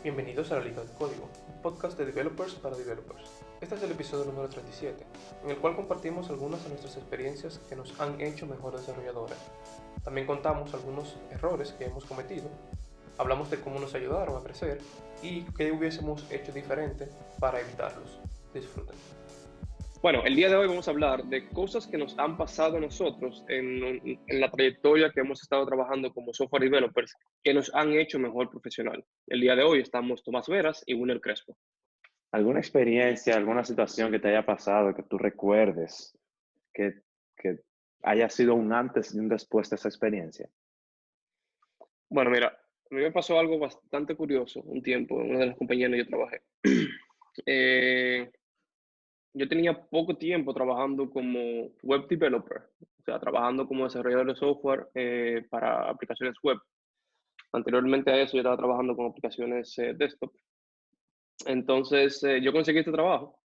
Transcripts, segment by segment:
Bienvenidos a La Liga del Código, un podcast de developers para developers. Este es el episodio número 37, en el cual compartimos algunas de nuestras experiencias que nos han hecho mejores desarrolladores. También contamos algunos errores que hemos cometido, hablamos de cómo nos ayudaron a crecer y qué hubiésemos hecho diferente para evitarlos. Disfruten. Bueno, el día de hoy vamos a hablar de cosas que nos han pasado a nosotros en la trayectoria que hemos estado trabajando como software developers que nos han hecho mejor profesional. El día de hoy estamos Tomás Veras y Winner Crespo. ¿Alguna experiencia, alguna situación que te haya pasado, que tú recuerdes, que haya sido un antes y un después de esa experiencia? Bueno, mira, a mí me pasó algo bastante curioso un tiempo en una de las compañías donde yo trabajé. Yo tenía poco tiempo trabajando como web developer, o sea, trabajando como desarrollador de software para aplicaciones web. Anteriormente a eso yo estaba trabajando con aplicaciones desktop. Entonces yo conseguí este trabajo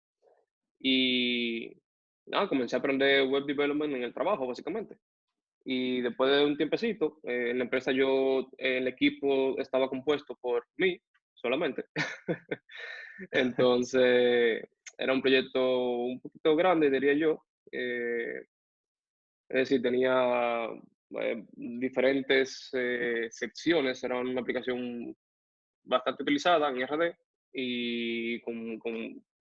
y nada, comencé a aprender web development en el trabajo, básicamente. Y después de un tiempecito, en la empresa el equipo estaba compuesto por mí solamente. Entonces era un proyecto un poquito grande, diría yo. Es decir, tenía diferentes secciones, era una aplicación bastante utilizada en RD y con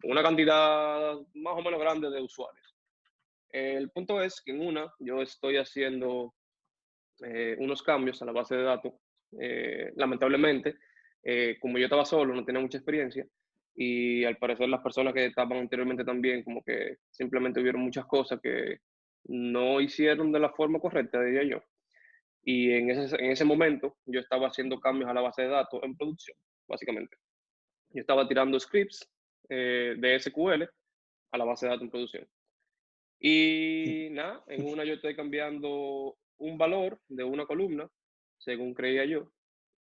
una cantidad más o menos grande de usuarios. El punto es que en una yo estoy haciendo unos cambios a la base de datos. Lamentablemente, como yo estaba solo, no tenía mucha experiencia y al parecer las personas que estaban anteriormente también como que simplemente hubieron muchas cosas que no hicieron de la forma correcta, diría yo. Y en ese momento yo estaba haciendo cambios a la base de datos en producción, básicamente. Yo estaba tirando scripts de SQL a la base de datos en producción. Y nada, en una yo estoy cambiando un valor de una columna, según creía yo.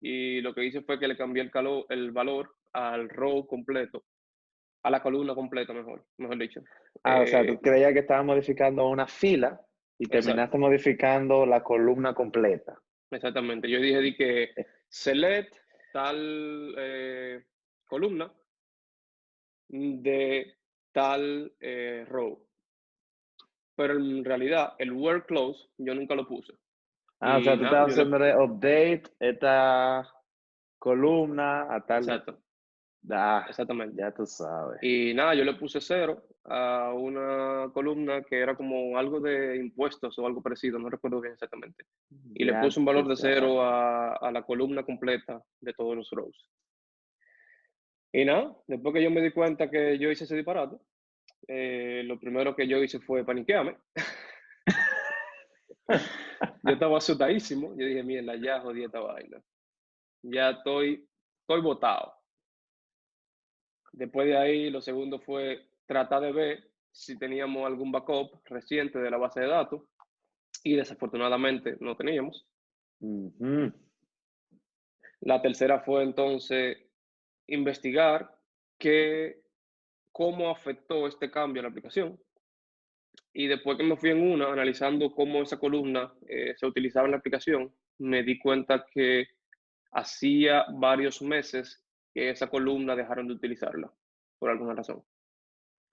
Y lo que hice fue que le cambié el valor al row completo, a la columna completa, mejor dicho. O sea, tú creías que estabas modificando una fila y Exacto, terminaste modificando la columna completa. exactamente. Yo dije di que select tal columna de tal row. Pero en realidad el word close yo nunca lo puse. O sea, Y tú nada, estabas haciéndole update esta columna a tal. exacto, Ah, exactamente. ya tú sabes. Y nada, yo le puse cero a una columna que era como algo de impuestos o algo parecido, no recuerdo bien exactamente. Y le Ya puse un tú valor de sabes. cero a la columna completa de todos los rows. Y nada, después que yo me di cuenta que yo hice ese disparate, lo primero que yo hice fue paniquearme. Yo estaba asustadísimo. Yo dije, mierda, ya jodí esta vaina. Ya estoy botado. Después de ahí, lo segundo fue tratar de ver si teníamos algún backup reciente de la base de datos y desafortunadamente no teníamos. Ujú. La tercera fue entonces investigar cómo afectó este cambio a la aplicación. Y después que me fui en una, analizando cómo esa columna se utilizaba en la aplicación, me di cuenta que hacía varios meses que esa columna dejaron de utilizarla por alguna razón.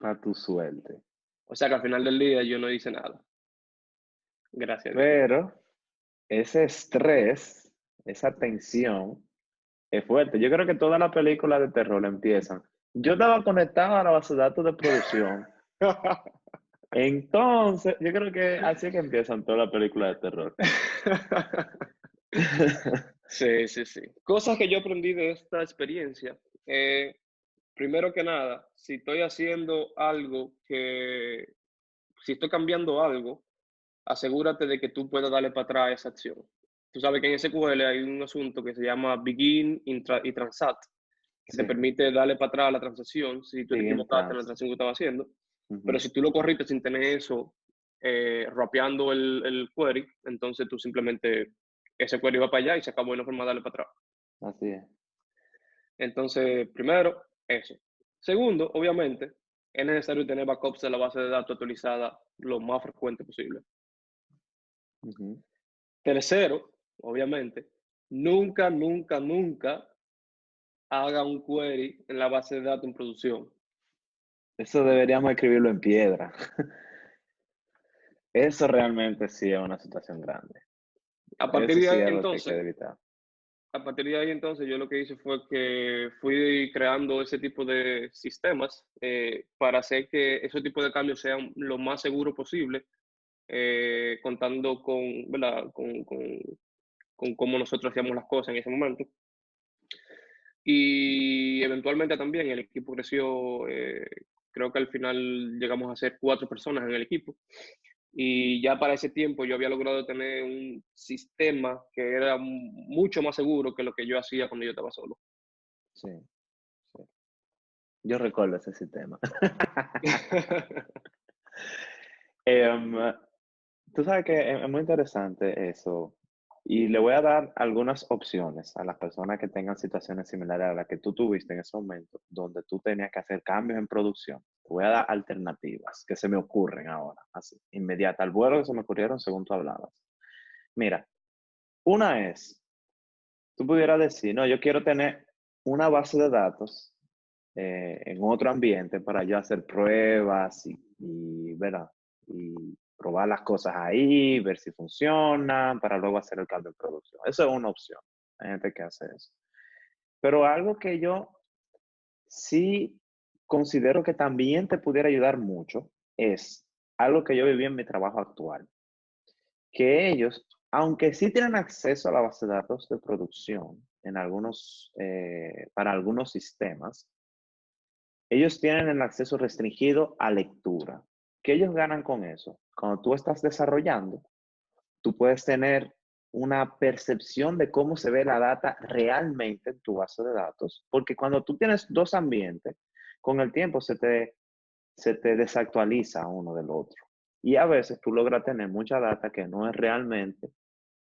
A tu suerte. O sea que al final del día yo no hice nada. Gracias a Dios. Pero ese estrés, esa tensión, es fuerte. Yo creo que todas las películas de terror empiezan. Yo estaba conectado a la base de datos de producción. Entonces, yo creo que así es que empiezan todas las películas de terror. Sí, sí, sí. Cosas que yo aprendí de esta experiencia. Primero que nada, si estoy haciendo algo si estoy cambiando algo, asegúrate de que tú puedas darle para atrás esa acción. Tú sabes que en SQL hay un asunto que se llama begin y transat, que te Sí, permite darle para atrás a la transacción si tú te Begin equivocaste en la Trans. transacción que estabas haciendo. Pero Ujú. si tú lo corriste sin tener eso, rapeando el query, entonces tú simplemente, ese query va para allá y se acabó y no hay forma de darle para atrás. Así es. Entonces, primero, eso. Segundo, obviamente, es necesario tener backups de la base de datos actualizada lo más frecuente posible. Ujú. Tercero, obviamente, nunca haga un query en la base de datos en producción. Eso deberíamos escribirlo en piedra. Eso realmente sí es una situación grande. A partir Eso de sí ahí es algo que hay que entonces, evitar. a partir de ahí entonces yo lo que hice fue que fui creando ese tipo de sistemas para hacer que ese tipo de cambios sean lo más seguro posible, contando con, ¿verdad? Con cómo nosotros hacíamos las cosas en ese momento. Y eventualmente también el equipo creció, creo que al final llegamos a ser 4 personas en el equipo. Y ya para ese tiempo yo había logrado tener un sistema que era mucho más seguro que lo que yo hacía cuando yo estaba solo. Sí, sí. Yo recuerdo ese sistema. Em, Tú sabes que es muy interesante eso. Y le voy a dar algunas opciones a las personas que tengan situaciones similares a las que tú tuviste en ese momento, donde tú tenías que hacer cambios en producción. Te voy a dar alternativas que se me ocurren ahora, así, inmediata, al vuelo que se me ocurrieron según tú hablabas. Mira, una es, tú pudieras decir, no, yo quiero tener una base de datos en otro ambiente para yo hacer pruebas ¿verdad? Y probar las cosas ahí, ver si funcionan, para luego hacer el cambio en producción. Eso es una opción. Hay gente que hace eso. Pero algo que yo sí considero que también te pudiera ayudar mucho es algo que yo viví en mi trabajo actual, que ellos, aunque sí tienen acceso a la base de datos de producción en algunos, para algunos sistemas, ellos tienen el acceso restringido a lectura. ¿Qué ellos ganan con eso? Cuando tú estás desarrollando, tú puedes tener una percepción de cómo se ve la data realmente en tu base de datos, porque cuando tú tienes dos ambientes, con el tiempo se te desactualiza uno del otro. Y a veces tú logras tener mucha data que no es realmente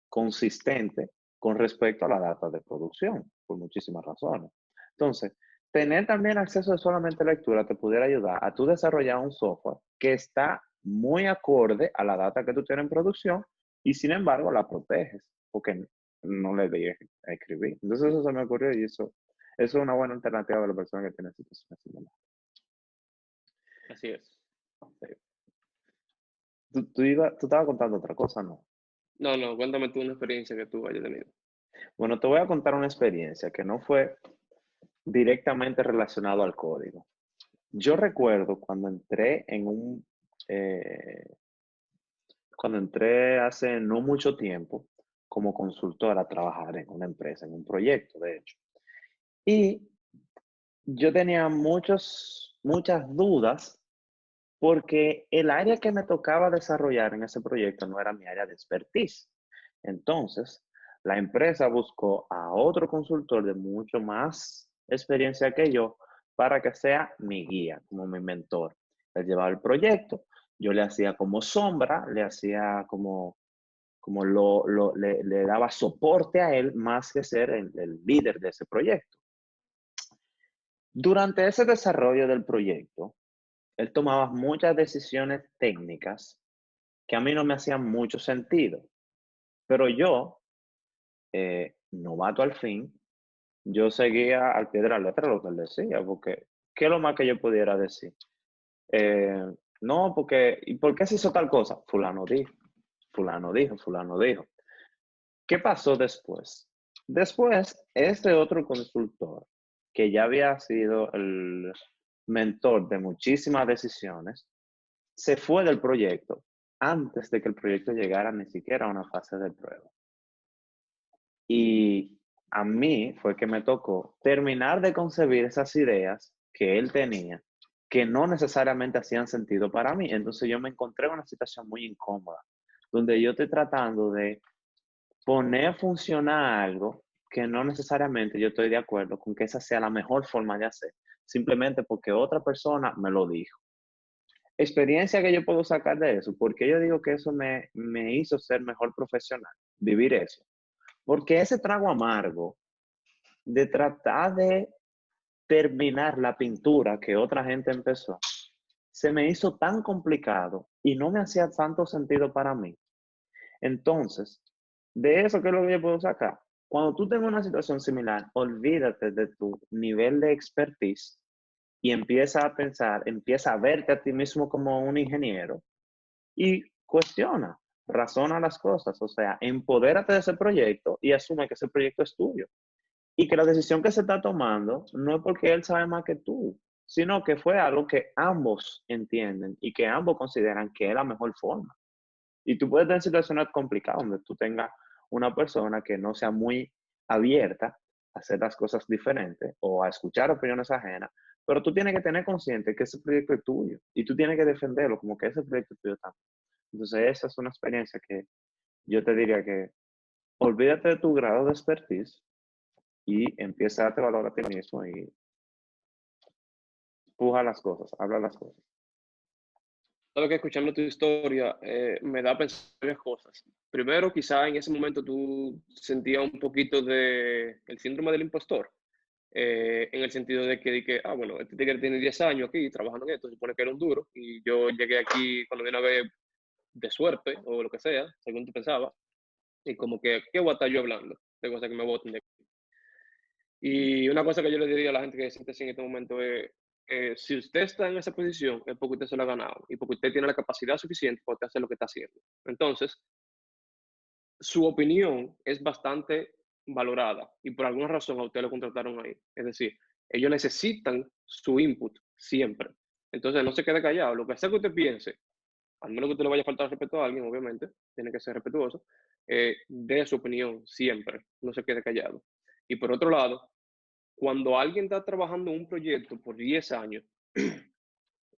consistente con respecto a la data de producción, por muchísimas razones. Entonces, tener también acceso de solamente lectura te pudiera ayudar a tú desarrollar un software que está muy acorde a la data que tú tienes en producción y sin embargo la proteges, porque no le dejes a escribir. Entonces eso se me ocurrió y eso es una buena alternativa para la persona que tiene situaciones similares. Así es. Sí. Tú estabas contando otra cosa, ¿no? No, no, cuéntame tú una experiencia que tú hayas tenido. Bueno, te voy a contar una experiencia que no fue directamente relacionado al código. Yo recuerdo eh, cuando entré hace no mucho tiempo como consultor a trabajar en una empresa, en un proyecto, de hecho. Y yo tenía muchas dudas porque el área que me tocaba desarrollar en ese proyecto no era mi área de expertise. Entonces, la empresa buscó a otro consultor de mucho más experiencia que yo para que sea mi guía, como mi mentor. Le llevaba el proyecto, yo le hacía como sombra, le hacía le daba soporte a él más que ser el líder de ese proyecto. Durante ese desarrollo del proyecto, él tomaba muchas decisiones técnicas que a mí no me hacían mucho sentido, pero yo, novato al fin, yo seguía al pie de la letra lo que él decía, porque ¿qué es lo más que yo pudiera decir? Eh, no, porque, ¿y por qué se hizo tal cosa? Fulano dijo, fulano dijo, fulano dijo. ¿Qué pasó después? Después, este otro consultor, que ya había sido el mentor de muchísimas decisiones, se fue del proyecto antes de que el proyecto llegara ni siquiera a una fase de prueba. Y a mí fue que me tocó terminar de concebir esas ideas que él tenía, que no necesariamente hacían sentido para mí. Entonces yo me encontré en una situación muy incómoda, donde yo estoy tratando de poner a funcionar algo que no necesariamente yo estoy de acuerdo con que esa sea la mejor forma de hacer, simplemente porque otra persona me lo dijo. Experiencia que yo puedo sacar de eso, porque yo digo que eso me hizo ser mejor profesional, vivir eso. Porque ese trago amargo de tratar de terminar la pintura que otra gente empezó, se me hizo tan complicado y no me hacía tanto sentido para mí. Entonces, de eso, ¿qué es lo que yo puedo sacar? Cuando tú tengas una situación similar, olvídate de tu nivel de expertise y empieza a pensar, empieza a verte a ti mismo como un ingeniero y cuestiona, razona las cosas, o sea, empodérate de ese proyecto y asume que ese proyecto es tuyo. Y que la decisión que se está tomando no es porque él sabe más que tú, sino que fue algo que ambos entienden y que ambos consideran que es la mejor forma. Y tú puedes tener situaciones complicadas donde tú tengas una persona que no sea muy abierta a hacer las cosas diferentes o a escuchar opiniones ajenas, pero tú tienes que tener consciente que ese proyecto es tuyo y tú tienes que defenderlo como que ese proyecto es tuyo también. Entonces, esa es una experiencia que yo te diría que olvídate de tu grado de expertise y empieza a darte valor a ti mismo y puja las cosas, habla las cosas. Sabes que escuchando tu historia me da a pensar varias cosas. Primero, quizá en ese momento tú sentías un poquito de el síndrome del impostor, en el sentido de que, bueno, este tigre tiene 10 años aquí trabajando en esto, se supone que era un duro, y yo llegué aquí cuando vine a ver de suerte o lo que sea, según tú pensabas, y como que, ¿qué voy a estar yo hablando? De cosas que me voten de aquí. Y una cosa que yo le diría a la gente que se siente así en este momento es, si usted está en esa posición, es porque usted se lo ha ganado y porque usted tiene la capacidad suficiente para usted hacer lo que está haciendo. Entonces, su opinión es bastante valorada y por alguna razón a usted lo contrataron ahí. Es decir, ellos necesitan su input siempre. Entonces, no se quede callado. Lo que sea que usted piense, al menos que usted le vaya a faltar respeto a alguien, obviamente, tiene que ser respetuoso, dé su opinión siempre, no se quede callado. Y por otro lado, cuando alguien está trabajando en un proyecto por 10 años,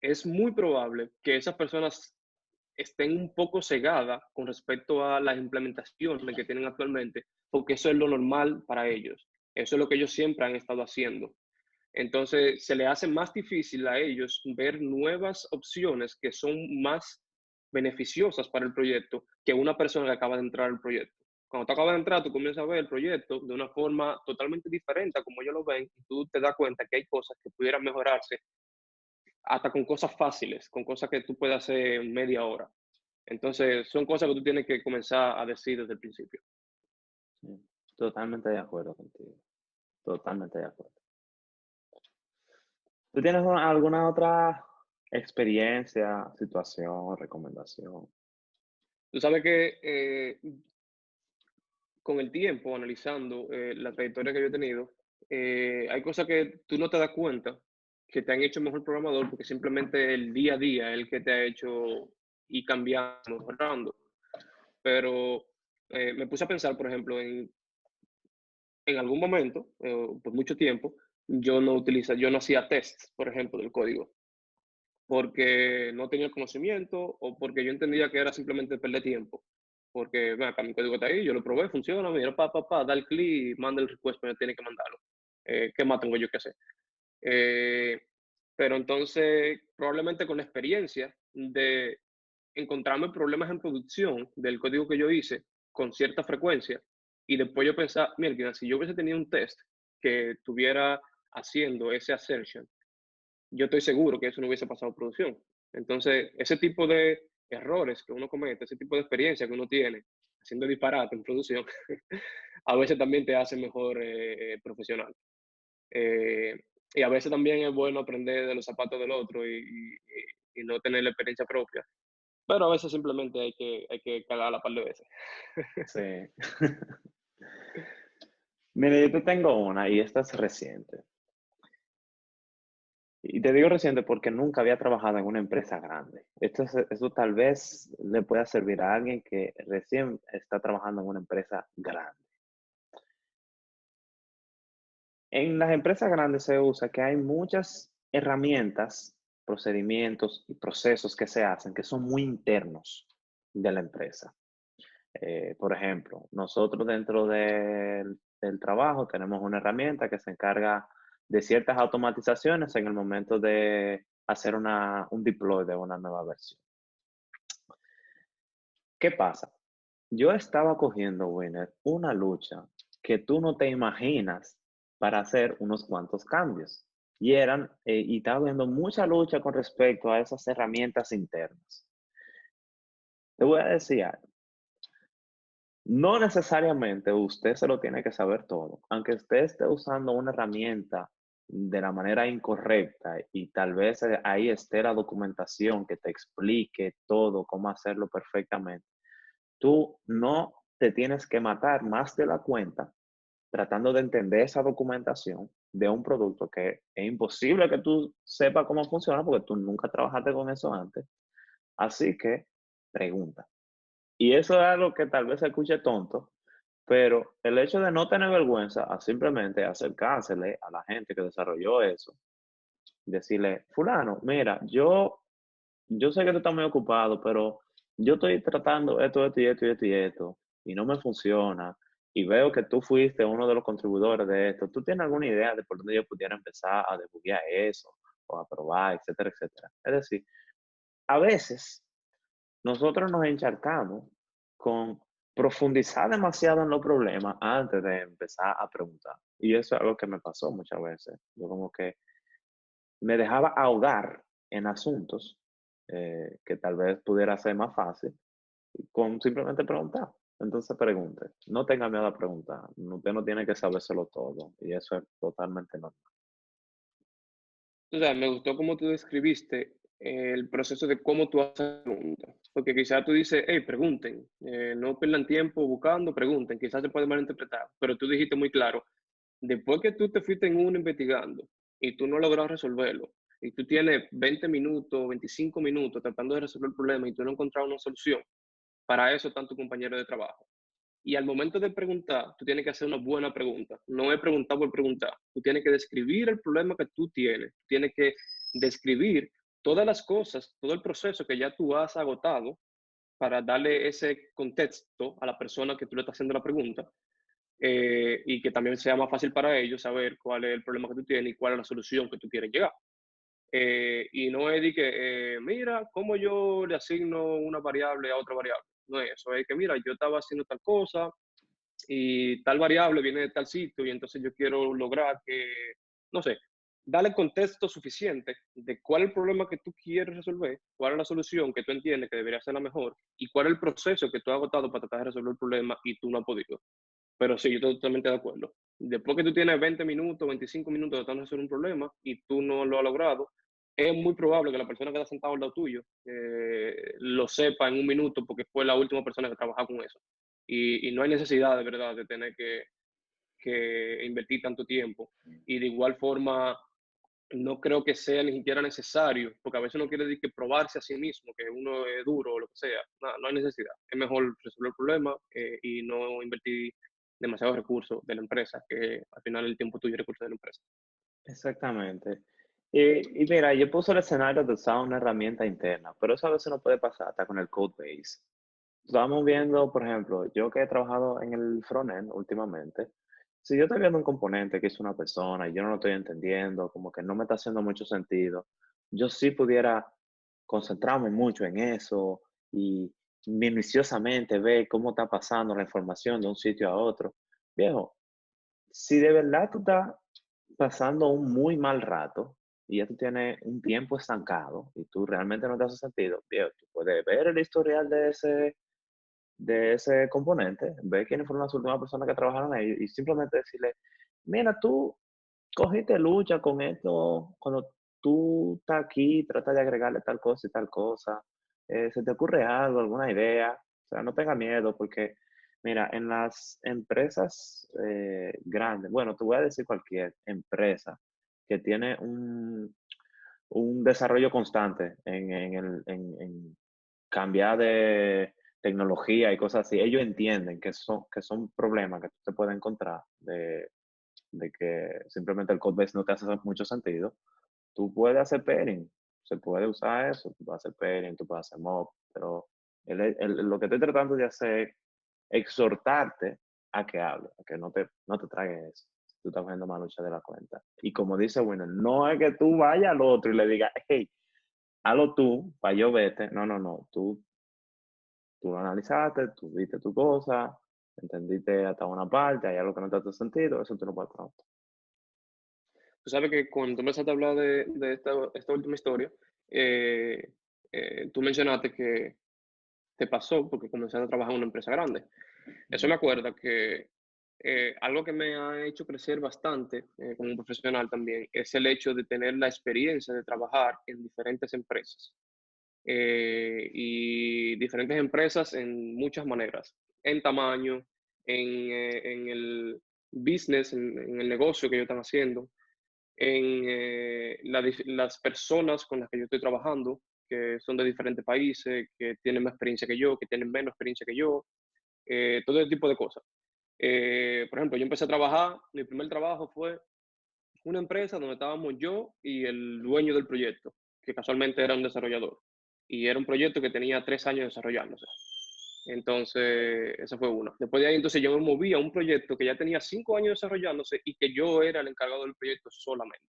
es muy probable que esas personas estén un poco cegadas con respecto a las implementaciones que tienen actualmente, porque eso es lo normal para ellos. Eso es lo que ellos siempre han estado haciendo. Entonces, se le hace más difícil a ellos ver nuevas opciones que son más beneficiosas para el proyecto que una persona que acaba de entrar al proyecto. Cuando tú acabas de entrar, tú comienzas a ver el proyecto de una forma totalmente diferente a como ellos lo ven y tú te das cuenta que hay cosas que pudieran mejorarse hasta con cosas fáciles, con cosas que tú puedes hacer en media hora. Entonces, son cosas que tú tienes que comenzar a decir desde el principio. Sí, totalmente de acuerdo contigo. Totalmente de acuerdo. ¿Tú tienes alguna otra experiencia, situación, recomendación? Tú sabes que con el tiempo, analizando la trayectoria que yo he tenido, hay cosas que tú no te das cuenta que te han hecho mejor programador porque simplemente el día a día es el que te ha hecho ir cambiando, mejorando. Pero me puse a pensar, por ejemplo, en algún momento, por mucho tiempo, yo no hacía tests, por ejemplo, del código, porque no tenía el conocimiento o porque yo entendía que era simplemente perder tiempo. Porque, bueno, acá mi código está ahí, yo lo probé, funciona, mira, da el clic y manda el request, pero tiene que mandarlo. ¿Qué más tengo yo que hacer? Eh, pero entonces, probablemente con la experiencia de encontrarme problemas en producción del código que yo hice con cierta frecuencia y después yo pensaba, mira, si yo hubiese tenido un test que estuviera haciendo ese assertion, yo estoy seguro que eso no hubiese pasado a producción. Entonces, ese tipo de errores que uno comete, ese tipo de experiencia que uno tiene haciendo disparate en producción, a veces también te hace mejor profesional. Eh, y a veces también es bueno aprender de los zapatos del otro y no tener la experiencia propia. Pero a veces simplemente hay que cagar la par de veces. Sí. Mire, yo te tengo una y esta es reciente. Y te digo reciente porque nunca había trabajado en una empresa grande. Esto tal vez le pueda servir a alguien que recién está trabajando en una empresa grande. En las empresas grandes se usa que hay muchas herramientas, procedimientos y procesos que se hacen que son muy internos de la empresa. Por ejemplo, nosotros dentro del trabajo tenemos una herramienta que se encarga de ciertas automatizaciones en el momento de hacer un deploy de una nueva versión. ¿Qué pasa? Yo estaba cogiendo, Winner, una lucha que tú no te imaginas para hacer unos cuantos cambios. Y estaba viendo mucha lucha con respecto a esas herramientas internas. Te voy a decir algo. no necesariamente usted se lo tiene que saber todo. Aunque usted esté usando una herramienta de la manera incorrecta y tal vez ahí esté la documentación que te explique todo, cómo hacerlo perfectamente, tú no te tienes que matar más de la cuenta tratando de entender esa documentación de un producto que es imposible que tú sepas cómo funciona porque tú nunca trabajaste con eso antes. Así que pregunta. Y eso es algo que tal vez se escuche tonto, pero el hecho de no tener vergüenza a simplemente acercársele a la gente que desarrolló eso, decirle, fulano, mira, yo sé que tú estás muy ocupado, pero yo estoy tratando esto y esto y esto y esto, y no me funciona, y veo que tú fuiste uno de los contribuidores de esto. ¿Tú tienes alguna idea de por dónde yo pudiera empezar a debuguear eso, o a probar, etcétera, etcétera? Es decir, a veces nosotros nos encharcamos con profundizar demasiado en los problemas antes de empezar a preguntar. Y eso es algo que me pasó muchas veces. Yo como que me dejaba ahogar en asuntos que tal vez pudiera ser más fácil con simplemente preguntar. Entonces pregunte, no tenga miedo a preguntar. Usted no tiene que sabérselo todo y eso es totalmente normal. O sea, me gustó cómo tú describiste el proceso de cómo tú haces preguntas. Porque quizás tú dices, hey, pregunten, no pierdan tiempo buscando, pregunten. Quizás se puede malinterpretar, pero tú dijiste muy claro, después que tú te fuiste en uno investigando y tú no logras resolverlo, y tú tienes 20 minutos, 25 minutos tratando de resolver el problema y tú no encontras una solución, para eso están tus compañeros de trabajo. Y al momento de preguntar, tú tienes que hacer una buena pregunta. No es preguntar por preguntar. Tú tienes que describir el problema que tú tienes. Tú tienes que describir todas las cosas, todo el proceso que ya tú has agotado para darle ese contexto a la persona que tú le estás haciendo la pregunta y que también sea más fácil para ellos saber cuál es el problema que tú tienes y cuál es la solución que tú quieres llegar. Y no es de que, mira, cómo yo le asigno una variable a otra variable. No es eso, es que, mira, yo estaba haciendo tal cosa y tal variable viene de tal sitio y entonces yo quiero lograr que, no sé, darle contexto suficiente de cuál es el problema que tú quieres resolver, cuál es la solución que tú entiendes que debería ser la mejor y cuál es el proceso que tú has agotado para tratar de resolver el problema y tú no has podido. Pero sí, yo estoy totalmente de acuerdo. Después que tú tienes 20 minutos, 25 minutos tratando de resolver un problema y tú no lo has logrado, es muy probable que la persona que está sentada al lado tuyo lo sepa en un minuto porque fue la última persona que trabajó con eso. Y no hay necesidad de verdad de tener que invertir tanto tiempo. Y de igual forma, no creo que sea ni siquiera necesario, porque a veces uno quiere decir que probarse a sí mismo, que uno es duro o lo que sea. No, no hay necesidad. Es mejor resolver el problema y no invertir demasiados recursos de la empresa, que al final el tiempo tuyo y recursos de la empresa. Exactamente. Y mira, yo puse el escenario de usar una herramienta interna, pero eso a veces no puede pasar hasta con el code base. Estamos viendo, por ejemplo, yo que he trabajado en el frontend últimamente, si yo estoy viendo un componente que hizo una persona y yo no lo estoy entendiendo, como que no me está haciendo mucho sentido, yo sí pudiera concentrarme mucho en eso y minuciosamente ver cómo está pasando la información de un sitio a otro. Viejo, si de verdad tú estás pasando un muy mal rato y ya tú tienes un tiempo estancado y tú realmente no te hace sentido, viejo, tú puedes ver el historial de ese componente, ver quiénes fueron las últimas personas que trabajaron ahí y simplemente decirle, mira, tú cogiste lucha con esto cuando tú estás aquí, trata de agregarle tal cosa y tal cosa, se te ocurre algo, alguna idea, o sea, no tenga miedo porque, mira, en las empresas grandes, bueno, te voy a decir cualquier empresa que tiene un desarrollo constante en cambiar de tecnología y cosas así, ellos entienden que son problemas que tú te puedes encontrar de que simplemente el code base no te hace mucho sentido. Tú puedes hacer pairing, se puede usar eso, tú puedes hacer pairing, tú puedes hacer mob, pero lo que estoy tratando de hacer es exhortarte a que hable, a que no te tragues eso. Tú estás cogiendo más lucha de la cuenta. Y como dice bueno, no es que tú vayas al otro y le digas, hey, hazlo tú, para yo vete. No, no, no. Tú lo analizaste, tú viste tu cosa, entendiste hasta una parte, hay algo que no te hace sentido, eso tú no puedes preguntar. Tú sabes que cuando tú empezaste a hablar de esta última historia, tú mencionaste que te pasó porque comenzaste a trabajar en una empresa grande. Eso me acuerda que algo que me ha hecho crecer bastante como profesional también es el hecho de tener la experiencia de trabajar en diferentes empresas. Y diferentes empresas en muchas maneras, en tamaño, en el business, en el negocio que ellos están haciendo, en las personas con las que yo estoy trabajando, que son de diferentes países, que tienen más experiencia que yo, que tienen menos experiencia que yo, todo ese tipo de cosas. Por ejemplo, yo empecé a trabajar, mi primer trabajo fue una empresa donde estábamos yo y el dueño del proyecto, que casualmente era un desarrollador. Y era un proyecto que tenía 3 años desarrollándose. Entonces, esa fue una. Después de ahí, entonces yo me moví a un proyecto que ya tenía 5 años desarrollándose y que yo era el encargado del proyecto solamente.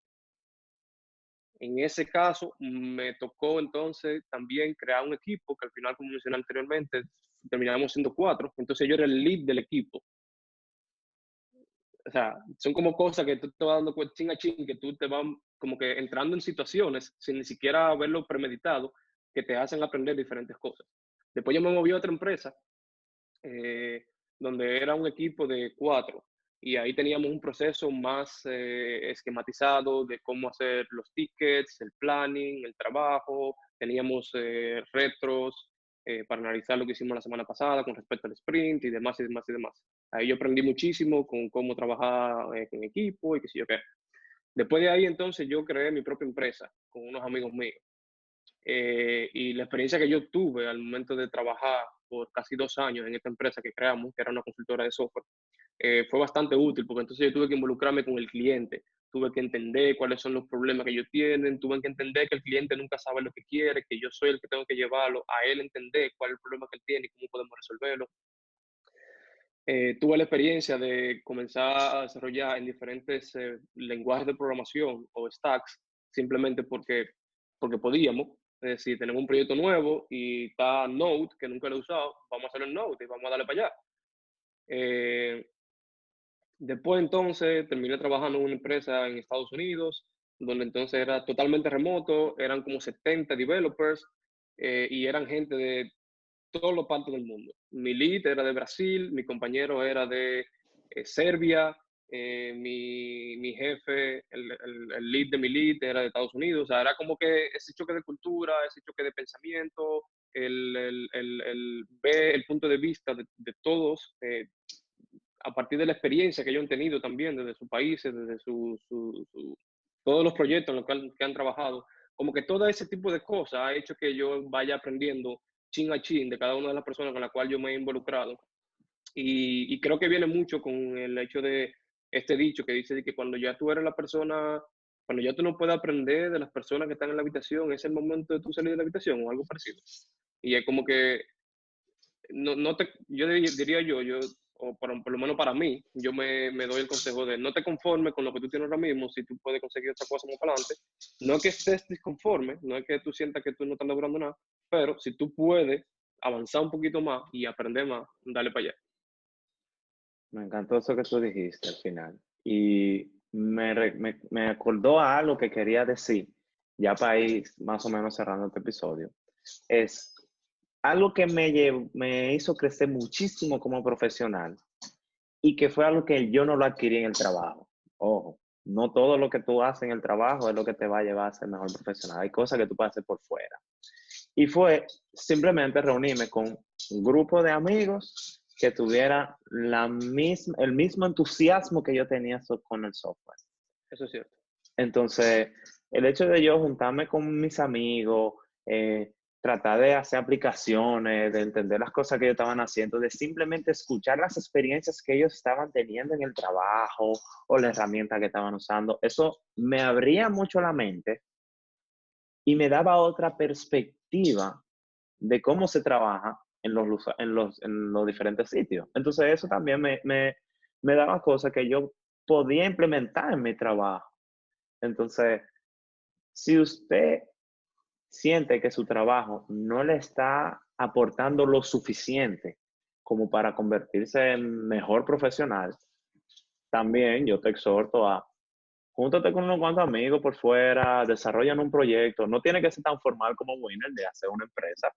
En ese caso, me tocó entonces también crear un equipo, que al final, como mencioné anteriormente, terminamos siendo 4. Entonces yo era el lead del equipo. O sea, son como cosas que tú te vas dando cuenta, chin a chin, que tú te vas como que entrando en situaciones sin ni siquiera haberlo premeditado, que te hacen aprender diferentes cosas. Después yo me moví a otra empresa, eh, donde era un equipo de 4, y ahí teníamos un proceso más esquematizado de cómo hacer los tickets, el planning, el trabajo, teníamos retros para analizar lo que hicimos la semana pasada con respecto al sprint y demás y demás y demás. Ahí yo aprendí muchísimo con cómo trabajar en equipo y qué sé yo qué. Después de ahí entonces yo creé mi propia empresa con unos amigos míos. Y la experiencia que yo tuve al momento de trabajar por casi 2 años en esta empresa que creamos, que era una consultora de software, fue bastante útil porque entonces yo tuve que involucrarme con el cliente, tuve que entender cuáles son los problemas que ellos tienen, tuve que entender que el cliente nunca sabe lo que quiere, que yo soy el que tengo que llevarlo a él entender cuál es el problema que él tiene y cómo podemos resolverlo. Tuve la experiencia de comenzar a desarrollar en diferentes lenguajes de programación o stacks, simplemente porque podíamos. Es decir, tenemos un proyecto nuevo y está Node, que nunca lo he usado, vamos a hacerlo en Node y vamos a darle para allá. Después entonces terminé trabajando en una empresa en Estados Unidos, donde entonces era totalmente remoto, eran como 70 developers y eran gente de todas las partes del mundo. Mi lead era de Brasil, mi compañero era de Serbia, mi jefe, el lead de mi lead era de Estados Unidos. O sea, era como que ese choque de cultura, ese choque de pensamiento, el ver el punto de vista de todos, a partir de la experiencia que ellos han tenido también desde sus países, desde todos los proyectos en los que han trabajado. Como que todo ese tipo de cosas ha hecho que yo vaya aprendiendo chin a chin de cada una de las personas con las cuales yo me he involucrado. Y creo que viene mucho con el hecho de este dicho que dice que cuando ya tú eres la persona, cuando ya tú no puedes aprender de las personas que están en la habitación, es el momento de tú salir de la habitación o algo parecido. Y es como que, yo diría yo, o por lo menos para mí, yo me doy el consejo de no te conformes con lo que tú tienes ahora mismo, si tú puedes conseguir otra cosa más para adelante. No es que estés disconforme, no es que tú sientas que tú no estás logrando nada, pero si tú puedes avanzar un poquito más y aprender más, dale para allá. Me encantó eso que tú dijiste al final. Y me acordó a algo que quería decir, ya para ir más o menos cerrando este episodio. Es algo que me hizo crecer muchísimo como profesional y que fue algo que yo no lo adquirí en el trabajo. Ojo, no todo lo que tú haces en el trabajo es lo que te va a llevar a ser mejor profesional. Hay cosas que tú puedes hacer por fuera. Y fue simplemente reunirme con un grupo de amigos que tuviera el mismo entusiasmo que yo tenía con el software. Eso es cierto. Entonces, el hecho de yo juntarme con mis amigos, tratar de hacer aplicaciones, de entender las cosas que ellos estaban haciendo, de simplemente escuchar las experiencias que ellos estaban teniendo en el trabajo o la herramienta que estaban usando, eso me abría mucho la mente y me daba otra perspectiva de cómo se trabaja en los diferentes sitios. Entonces eso también me daba cosas que yo podía implementar en mi trabajo. Entonces, si usted siente que su trabajo no le está aportando lo suficiente como para convertirse en mejor profesional, también yo te exhorto a júntate con unos cuantos amigos por fuera, desarrollan un proyecto. No tiene que ser tan formal como Winner de hacer una empresa,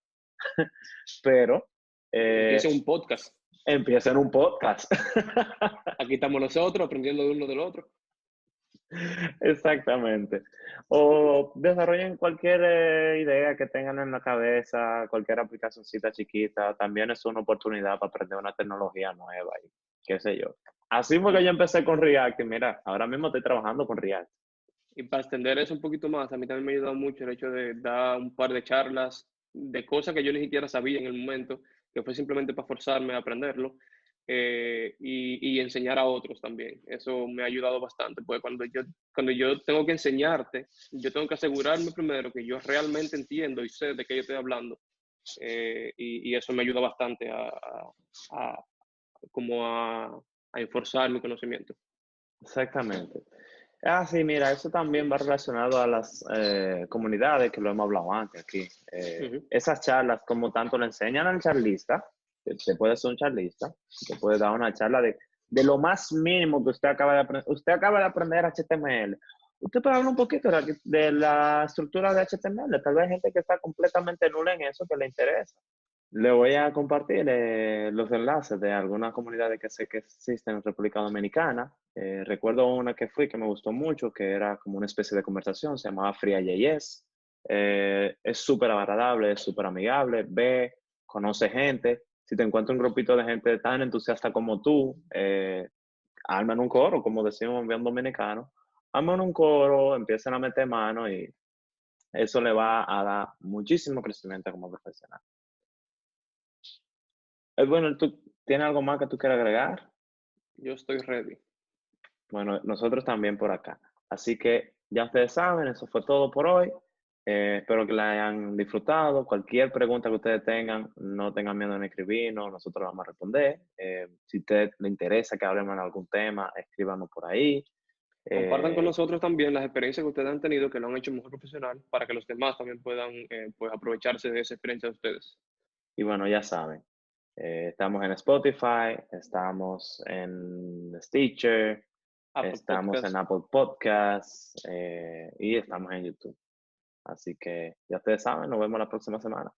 pero Empieza un podcast. empiecen un podcast. Aquí estamos nosotros aprendiendo de uno del otro. Exactamente. O desarrollen cualquier idea que tengan en la cabeza, cualquier aplicacióncita chiquita. También es una oportunidad para aprender una tecnología nueva y qué sé yo. Así fue que yo empecé con React y mira, ahora mismo estoy trabajando con React. Y para extender eso un poquito más, a mí también me ha ayudado mucho el hecho de dar un par de charlas de cosas que yo ni siquiera sabía en el momento, que fue simplemente para forzarme a aprenderlo y enseñar a otros también. Eso me ha ayudado bastante, porque cuando yo tengo que enseñarte, yo tengo que asegurarme primero que yo realmente entiendo y sé de qué yo estoy hablando. Y eso me ayuda bastante a, como a enforzar mi conocimiento. Exactamente. Ah, sí, mira, eso también va relacionado a las comunidades, que lo hemos hablado antes aquí. Ujú. Esas charlas, como tanto le enseñan al charlista, que te puede ser un charlista, te puede dar una charla de lo más mínimo que usted acaba de aprender. Usted acaba de aprender HTML. Usted puede hablar un poquito de la estructura de HTML. Tal vez hay gente que está completamente nula en eso, que le interesa. Le voy a compartir los enlaces de algunas comunidades que sé que existen en República Dominicana. Recuerdo una que fui que me gustó mucho, que era como una especie de conversación, se llamaba Free.js. Es súper agradable, es súper amigable, ve, conoce gente. Si te encuentras un grupito de gente tan entusiasta como tú, arman un coro, como decimos en bien dominicano, arman un coro, empiezan a meter mano y eso le va a dar muchísimo crecimiento como profesional. Bueno, ¿tú tienes algo más que tú quieras agregar? Yo estoy ready. Bueno, nosotros también por acá. Así que ya ustedes saben, eso fue todo por hoy. Espero que la hayan disfrutado. Cualquier pregunta que ustedes tengan, no tengan miedo en escribirnos, nosotros vamos a responder. Si a usted le interesa que hablemos de algún tema, escríbanos por ahí. Compartan con Eh, nosotros también las experiencias que ustedes han tenido que lo han hecho mejor profesional para que los demás también puedan pues aprovecharse de esa experiencia de ustedes. y bueno, ya saben, estamos en Spotify, estamos en Stitcher, Apple estamos en Podcast. Apple Podcasts y estamos en YouTube. Así que ya ustedes saben, nos vemos la próxima semana.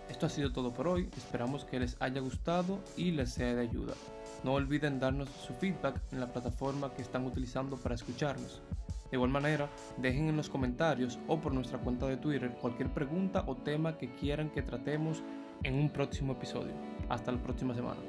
Esto ha sido todo por hoy, esperamos que les haya gustado y les sea de ayuda. No olviden darnos su feedback en la plataforma que están utilizando para escucharnos. De igual manera, dejen en los comentarios o por nuestra cuenta de Twitter cualquier pregunta o tema que quieran que tratemos en un próximo episodio. Hasta la próxima semana.